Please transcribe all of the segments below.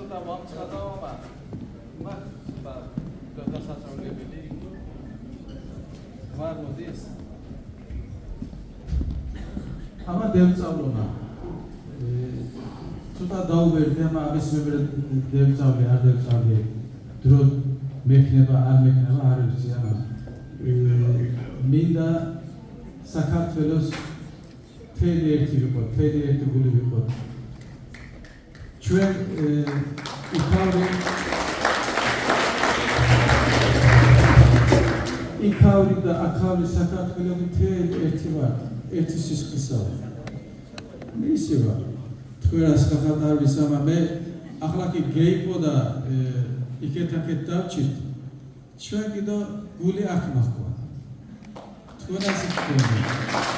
ცოტა ვამცხადაობა მაგ ცოტა გადასაწავლებელი ვარ მოდის ამა დევწავლონა ცოტა დაუბერდი ამა ამისმებრ დევწავლე არ დევწავლე დრო მექნება არ მექნება არ ვიცი ამა მინდა საქართველოს თელი ერთი ვიყო თელი ერთი გული ვიყო ჩვენ იქაური და აქაური საქართველოს თელი ერთი ვარ ერთი სისხლისაა მისი ვარ თქვენას ხახატარის ამა მე ახლა კი გეიპო და იქეთ-აქეთ დავჭირთ ჩვენ კიდო გული აქ მაყვა თქვენას იქნება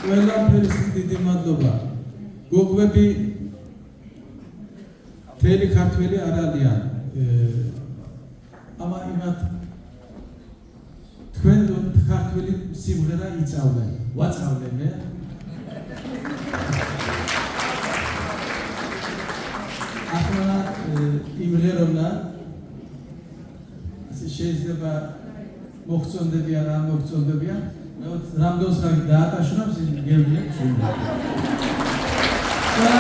ყველაფერს დიდი მადლობა გოგოები თელი ქართველი არ არიან ამა იმათ თქვენ ქართველი სიმღერა იწავლენ ვაწავლენ ახლა იმღერონა შეიძლება მოხწონდებიან არ მოხწონდებიან რამდენს რა დაატაშნავს გევლია ჩვენ. და